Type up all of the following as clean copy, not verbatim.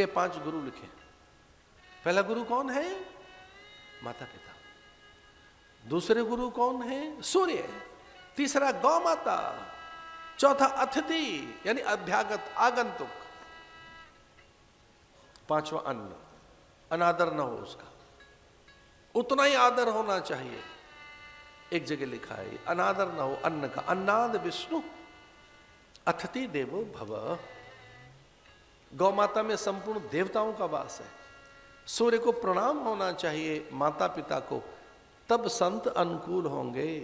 5 गुरु लिखे। पहला गुरु कौन है? माता पिता। दूसरे गुरु कौन है? सूर्य। तीसरा गौ माता। चौथा अतिथि यानी अभ्यागत आगंतुक। पांचवा अन्न, अनादर न हो उसका, उतना ही आदर होना चाहिए। एक जगह लिखा है अनादर न हो अन्न का। अन्नाद विष्णु अतिथि देवो भव। गौ माता में संपूर्ण देवताओं का वास है। सूर्य को प्रणाम होना चाहिए, माता पिता को, तब संत अनुकूल होंगे,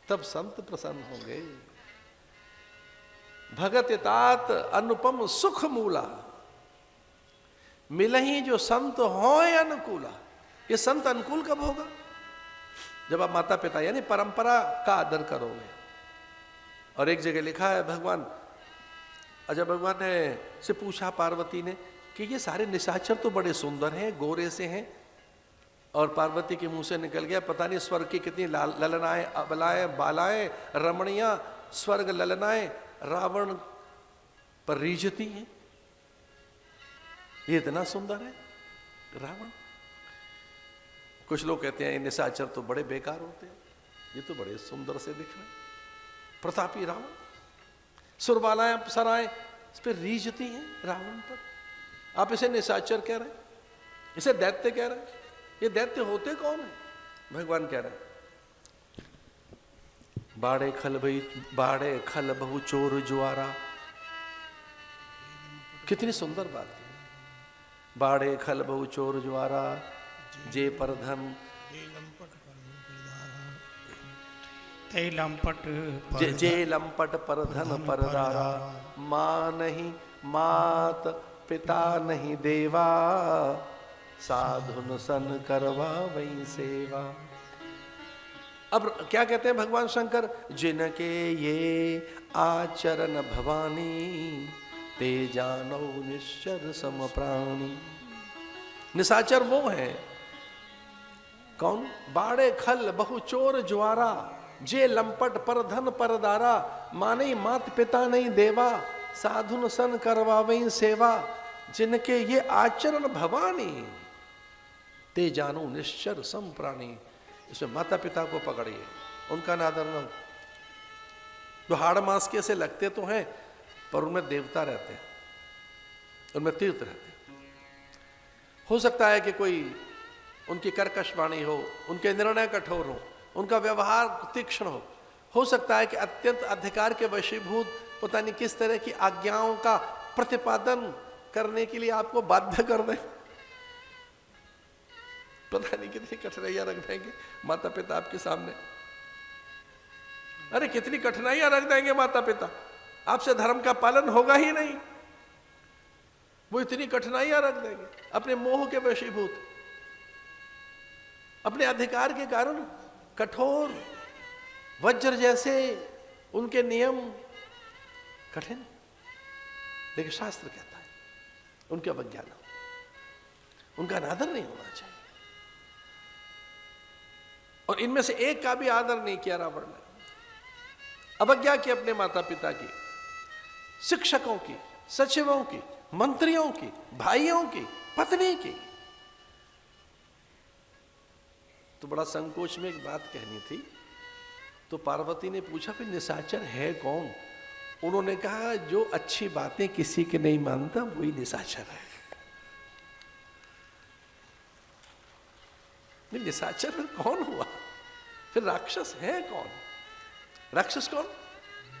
तब संत प्रसन्न होंगे। भगत तात अनुपम सुख मूला, मिलही जो संत होय अनुकूला। ये संत अनुकूल कब होगा? जब आप माता पिता यानी परंपरा का आदर करोगे। और एक जगह लिखा है भगवान, जब भगवान ने से पूछा पार्वती ने कि ये सारे निशाचर तो बड़े सुंदर हैं, गोरे से हैं, और पार्वती के मुंह से निकल गया पता नहीं स्वर्ग की कितनी ललनाएं, अबलाएं, बालाएं, रमणियां, स्वर्ग ललनाएं रावण पर रीझती हैं। ये इतना सुंदर है रावण। कुछ लोग कहते हैं निशाचर तो बड़े बेकार होते हैं, ये तो बड़े सुंदर से दिख रहे हैं। प्रतापी रावण, सुरबालाएं अप्सराएं इस पर रीझती हैं रावण पर। आप इसे निशाचर कह रहे हैं, इसे दैत्य कह रहे हैं। ये दैत्य होते कौन है? भगवान कह रहे हैं बाड़े खल बहु चोर जुआरा। कितनी सुंदर बात है। बाड़े खल बहु चोर जुआरा, जे पर धन जे लंपट पर धन परदारा। माँ नहीं मात पिता नहीं देवा, साधुन सन करवा वही सेवा। अब क्या कहते हैं भगवान शंकर? जिनके ये आचरण भवानी, ते जानो निश्चर सम प्राणी। निशाचर वो है कौन? बाड़े खल बहु चोर ज्वारा, जे लंपट पर धन परदारा। माने मात पिता नहीं देवा, साधुन सन करवावई सेवा। जिनके ये आचरण भवानी, ते जानो निश्चर सम प्राणी। इसमें माता पिता को पकड़िए, उनका नादर न हो। जो हाड़ मांस के से लगते तो हैं, पर उनमें देवता रहते हैं, उनमें तीर्थ रहते हैं। हो सकता है कि कोई उनकी कर्कश वाणी हो, उनके निर्णय कठोर हो, उनका व्यवहार तीक्ष्ण हो सकता है कि अत्यंत अधिकार के वशीभूत पता नहीं किस तरह की आज्ञाओं का प्रतिपादन करने के लिए आपको बाध्य कर दें। पता नहीं कितनी कठिनाइयां रख देंगे माता पिता आपके सामने। अरे कितनी कठिनाइयां रख देंगे माता पिता, आपसे धर्म का पालन होगा ही नहीं। वो इतनी कठिनाइयां रख देंगे अपने मोह के वशीभूत, अपने अधिकार के कारण कठोर वज्र जैसे उनके नियम कठिन। लेकिन शास्त्र कहता है उनके अवज्ञा न हो, उनका अनादर नहीं होना चाहिए। और इनमें से एक का भी आदर नहीं किया रावण ने। अवज्ञा की अपने माता पिता की, शिक्षकों की, सचिवों की, मंत्रियों की, भाइयों की, पत्नी की। तो बड़ा संकोच में एक बात कहनी थी, तो पार्वती ने पूछा फिर निशाचर है कौन? उन्होंने कहा जो अच्छी बातें किसी के नहीं मानता वही निशाचर है। निशाचर फिर कौन हुआ? फिर राक्षस है कौन? राक्षस कौन?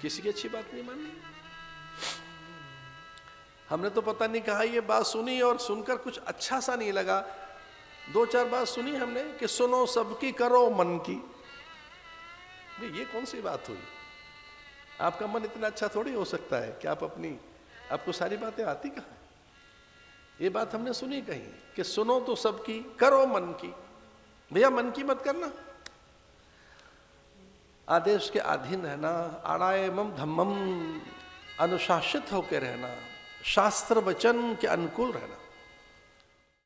किसी की अच्छी बात नहीं माननी। हमने तो पता नहीं कहा ये बात सुनी और सुनकर कुछ अच्छा सा नहीं लगा। 2-4 बात सुनी हमने कि सुनो सबकी करो मन की। ये कौन सी बात हुई? आपका मन इतना अच्छा थोड़ी हो सकता है कि आपको सारी बातें आती कहाँ? ये बात हमने सुनी कहीं कि सुनो तो सबकी करो मन की। भैया मन की मत करना, आदेश के अधीन रहना, आड़ायमम धम्मम अनुशासित होकर रहना, शास्त्र वचन के अनुकूल रहना।